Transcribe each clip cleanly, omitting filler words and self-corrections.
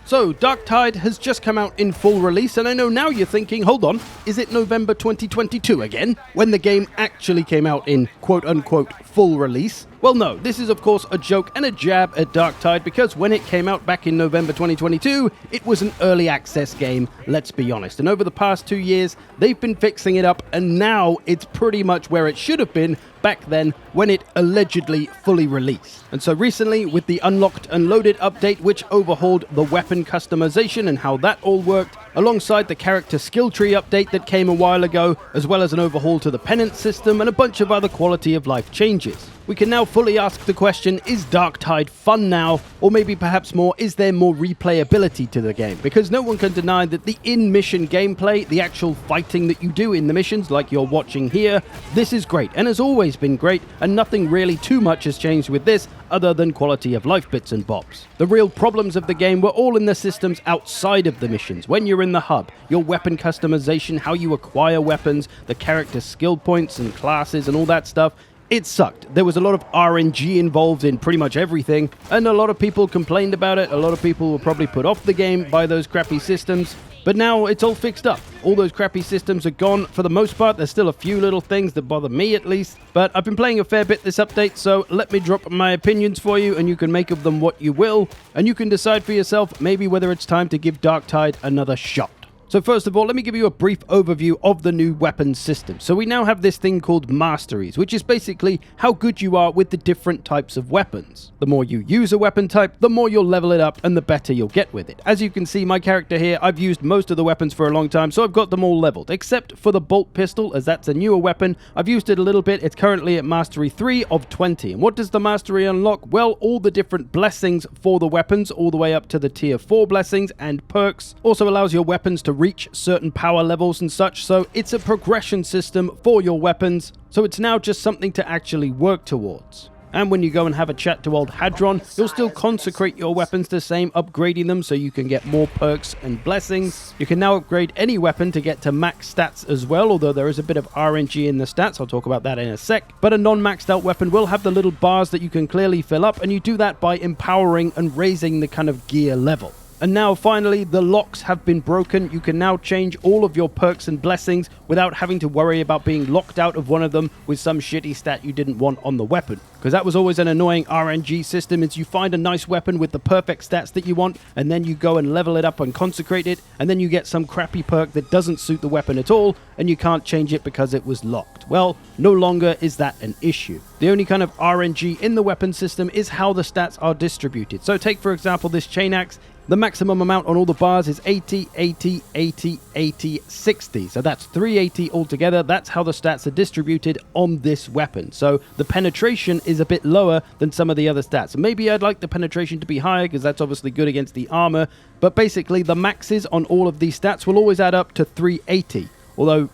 So, Darktide has just come out in full release, and I know now you're thinking, hold on, is it November 2022 again? When the game actually came out in quote-unquote full release? Well no, this is of course a joke and a jab at Darktide because when it came out back in November 2022, it was an early access game, let's be honest. And over the past 2 years, they've been fixing it up, and now it's pretty much where it should have been back then when it allegedly fully released. And so recently, with the Unlocked and Loaded update, which overhauled the weapon customization and how that all worked, alongside the character skill tree update that came a while ago, as well as an overhaul to the penance system and a bunch of other quality of life changes. We can now fully ask the question, is Darktide fun now? Or maybe perhaps more, is there more replayability to the game? Because no one can deny that the in-mission gameplay, the actual fighting that you do in the missions, like you're watching here, this is great and has always been great, and nothing really too much has changed with this other than quality of life bits and bobs. The real problems of the game were all in the systems outside of the missions. When you're in the hub, your weapon customization, how you acquire weapons, the character skill points and classes and all that stuff, it sucked. There was a lot of RNG involved in pretty much everything, and a lot of people complained about it. A lot of people were probably put off the game by those crappy systems, but now it's all fixed up. All those crappy systems are gone for the most part. There's still a few little things that bother me at least, but I've been playing a fair bit this update, so let me drop my opinions for you, and you can make of them what you will, and you can decide for yourself maybe whether it's time to give Darktide another shot. So first of all, let me give you a brief overview of the new weapons system. So we now have this thing called masteries, which is basically how good you are with the different types of weapons. The more you use a weapon type, the more you'll level it up and the better you'll get with it. As you can see, my character here, I've used most of the weapons for a long time, so I've got them all leveled, except for the bolt pistol, as that's a newer weapon. I've used it a little bit. It's currently at mastery 3 of 20. And what does the mastery unlock? Well, all the different blessings for the weapons, all the way up to the tier 4 blessings and perks. Also allows your weapons to reach certain power levels and such, so it's a progression system for your weapons, so it's now just something to actually work towards. And when you go and have a chat to old Hadron, you'll still consecrate your weapons the same, upgrading them so you can get more perks and blessings. You can now upgrade any weapon to get to max stats as well, although there is a bit of RNG in the stats. I'll talk about that in a sec. But a non-maxed out weapon will have the little bars that you can clearly fill up, and you do that by empowering and raising the kind of gear level. And now finally, the locks have been broken. You can now change all of your perks and blessings without having to worry about being locked out of one of them with some shitty stat you didn't want on the weapon. Because that was always an annoying RNG system, is you find a nice weapon with the perfect stats that you want, and then you go and level it up and consecrate it, and then you get some crappy perk that doesn't suit the weapon at all, and you can't change it because it was locked. Well, no longer is that an issue. The only kind of RNG in the weapon system is how the stats are distributed. So take for example this chain axe. The maximum amount on all the bars is 80, 80, 80, 80, 60. So that's 380 altogether. That's how the stats are distributed on this weapon. So the penetration is a bit lower than some of the other stats. Maybe I'd like the penetration to be higher because that's obviously good against the armor. But basically the maxes on all of these stats will always add up to 380. Although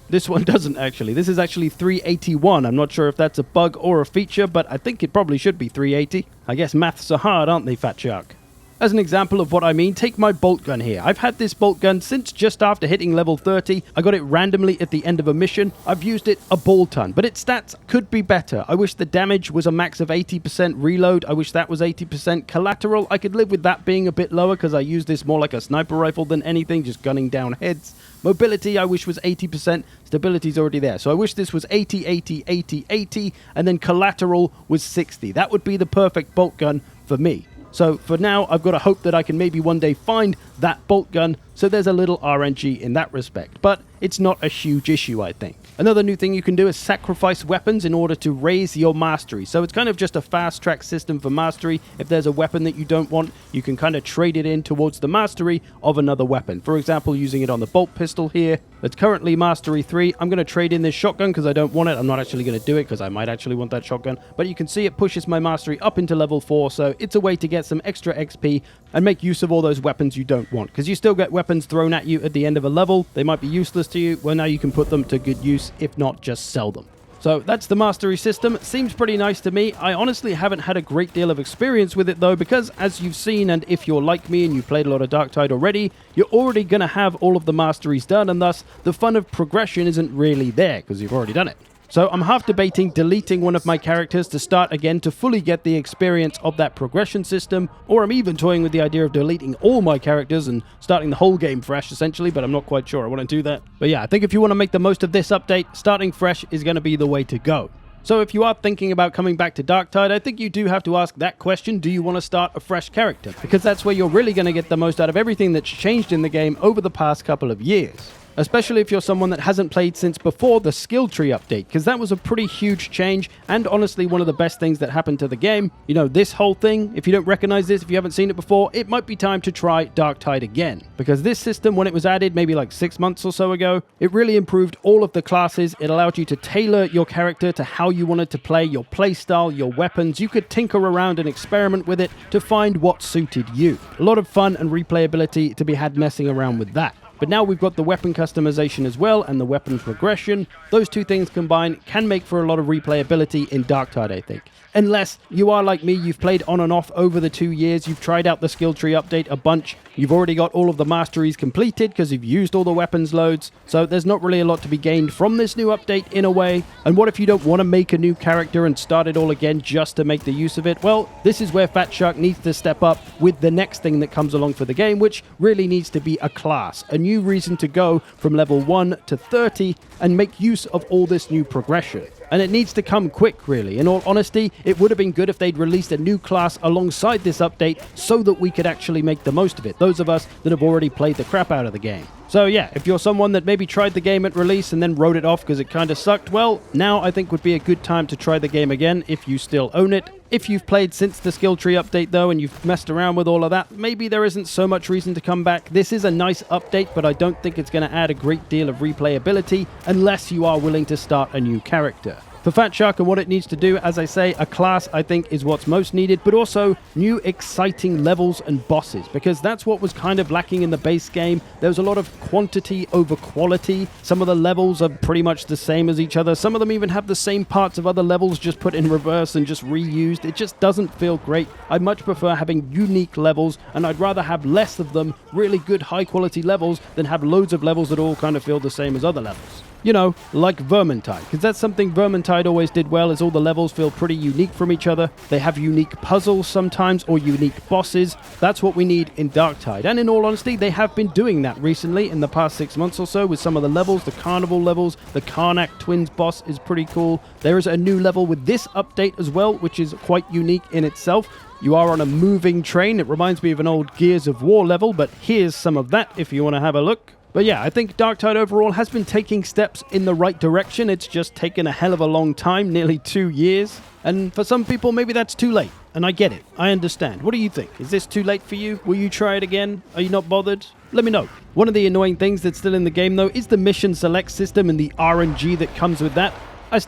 this one doesn't actually. This is actually 381. I'm not sure if that's a bug or a feature, but I think it probably should be 380. I guess maths are hard, aren't they, Fat Shark? As an example of what I mean, take my bolt gun here. I've had this bolt gun since just after hitting level 30. I got it randomly at the end of a mission. I've used it a ball ton, but its stats could be better. I wish the damage was a max of 80% reload. I wish that was 80% collateral. I could live with that being a bit lower because I use this more like a sniper rifle than anything, just gunning down heads. Mobility, I wish was 80%. Stability's already there. So I wish this was 80, 80, 80, 80, and then collateral was 60. That would be the perfect bolt gun for me. So for now, I've got to hope that I can maybe one day find that bolt gun, so there's a little RNG in that respect. But it's not a huge issue, I think. Another new thing you can do is sacrifice weapons in order to raise your mastery. So it's kind of just a fast track system for mastery. If there's a weapon that you don't want, you can kind of trade it in towards the mastery of another weapon. For example, using it on the bolt pistol here. It's currently mastery 3. I'm going to trade in this shotgun because I don't want it. I'm not actually going to do it because I might actually want that shotgun. But you can see it pushes my mastery up into level 4. So it's a way to get some extra XP and make use of all those weapons you don't want. Because you still get weapons thrown at you at the end of a level. They might be useless to you. Well, now you can put them to good use, if not just sell them. So that's the mastery system. It seems pretty nice to me. I honestly haven't had a great deal of experience with it though, because as you've seen, and if you're like me and you played a lot of Darktide already, you're already going to have all of the masteries done, and thus the fun of progression isn't really there because you've already done it. So I'm half debating deleting one of my characters to start again to fully get the experience of that progression system, or I'm even toying with the idea of deleting all my characters and starting the whole game fresh essentially, but I'm not quite sure I want to do that. But yeah, I think if you want to make the most of this update, starting fresh is going to be the way to go. So if you are thinking about coming back to Darktide, I think you do have to ask that question: do you want to start a fresh character? Because that's where you're really going to get the most out of everything that's changed in the game over the past couple of years. Especially if you're someone that hasn't played since before the skill tree update, because that was a pretty huge change, and honestly one of the best things that happened to the game. You know, this whole thing, if you don't recognize this, if you haven't seen it before, it might be time to try Darktide again. Because this system, when it was added maybe like 6 months or so ago, it really improved all of the classes. It allowed you to tailor your character to how you wanted to play, your playstyle, your weapons. You could tinker around and experiment with it to find what suited you. A lot of fun and replayability to be had messing around with that. But now we've got the weapon customization as well and the weapon progression. Those two things combined can make for a lot of replayability in Darktide, I think. Unless you are like me, you've played on and off over the 2 years, you've tried out the skill tree update a bunch, you've already got all of the masteries completed because you've used all the weapons loads, so there's not really a lot to be gained from this new update in a way. And what if you don't want to make a new character and start it all again just to make the use of it? Well, this is where Fat Shark needs to step up with the next thing that comes along for the game, which really needs to be a class, a new reason to go from level 1 to 30 and make use of all this new progression. And it needs to come quick, really. In all honesty, it would have been good if they'd released a new class alongside this update so that we could actually make the most of it, those of us that have already played the crap out of the game. So yeah, if you're someone that maybe tried the game at release and then wrote it off because it kind of sucked, well, now I think would be a good time to try the game again if you still own it. If you've played since the skill tree update though and you've messed around with all of that, maybe there isn't so much reason to come back. This is a nice update, but I don't think it's going to add a great deal of replayability unless you are willing to start a new character. For Fat Shark and what it needs to do, as I say, a class I think is what's most needed, but also new exciting levels and bosses, because that's what was kind of lacking in the base game. There was a lot of quantity over quality. Some of the levels are pretty much the same as each other. Some of them even have the same parts of other levels just put in reverse and just reused. It just doesn't feel great. I much prefer having unique levels, and I'd rather have less of them, really good high quality levels, than have loads of levels that all kind of feel the same as other levels. You know, like Vermintide, because that's something Vermintide always did well, is all the levels feel pretty unique from each other. They have unique puzzles sometimes, or unique bosses. That's what we need in Darktide, and in all honesty, they have been doing that recently in the past 6 months or so with some of the levels, the Carnival levels. The Karnak Twins boss is pretty cool. There is a new level with this update as well, which is quite unique in itself. You are on a moving train. It reminds me of an old Gears of War level, but here's some of that if you want to have a look. But yeah, I think Darktide overall has been taking steps in the right direction. It's just taken a hell of a long time, nearly 2 years. And for some people, maybe that's too late. And I get it. I understand. What do you think? Is this too late for you? Will you try it again? Are you not bothered? Let me know. One of the annoying things that's still in the game, though, is the mission select system and the RNG that comes with that. I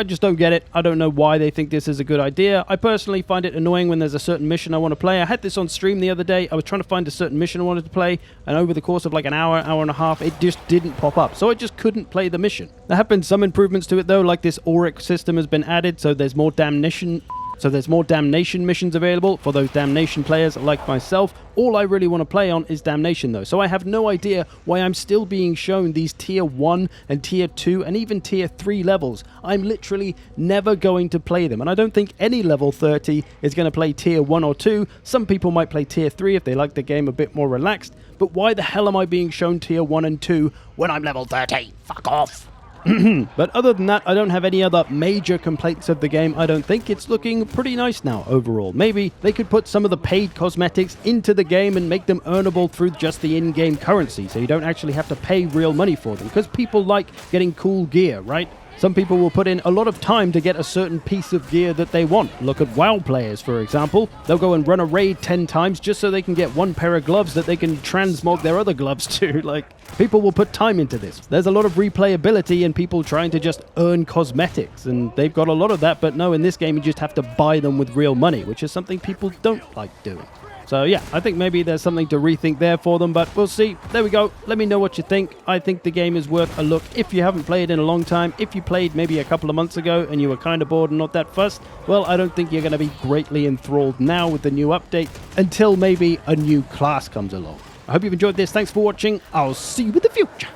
just don't get it. I don't know why they think this is a good idea. I personally find it annoying when there's a certain mission I want to play. I had this on stream the other day. I was trying to find a certain mission I wanted to play, and over the course of like an hour, hour and a half, it just didn't pop up. So I just couldn't play the mission. There have been some improvements to it though, like this auric system has been added, so there's more damnation missions available for those damnation players like myself. All I really want to play on is damnation though, so I have no idea why I'm still being shown these tier 1 and tier 2 and even tier 3 levels. I'm literally never going to play them, and I don't think any level 30 is going to play tier 1 or 2. Some people might play tier 3 if they like the game a bit more relaxed, but why the hell am I being shown tier 1 and 2 when I'm level 30? Fuck off! But other than that, I don't have any other major complaints of the game. I don't think it's looking pretty nice now overall. Maybe they could put some of the paid cosmetics into the game and make them earnable through just the in-game currency, so you don't actually have to pay real money for them, because people like getting cool gear, right? Some people will put in a lot of time to get a certain piece of gear that they want. Look at WoW players, for example. They'll go and run a raid 10 times just so they can get one pair of gloves that they can transmog their other gloves to. Like, people will put time into this. There's a lot of replayability in people trying to just earn cosmetics, and they've got a lot of that, but no, in this game you just have to buy them with real money, which is something people don't like doing. So yeah, I think maybe there's something to rethink there for them, but we'll see. There we go. Let me know what you think. I think the game is worth a look if you haven't played in a long time. If you played maybe a couple of months ago and you were kind of bored and not that fussed, well, I don't think you're going to be greatly enthralled now with the new update until maybe a new class comes along. I hope you've enjoyed this. Thanks for watching. I'll see you in the future.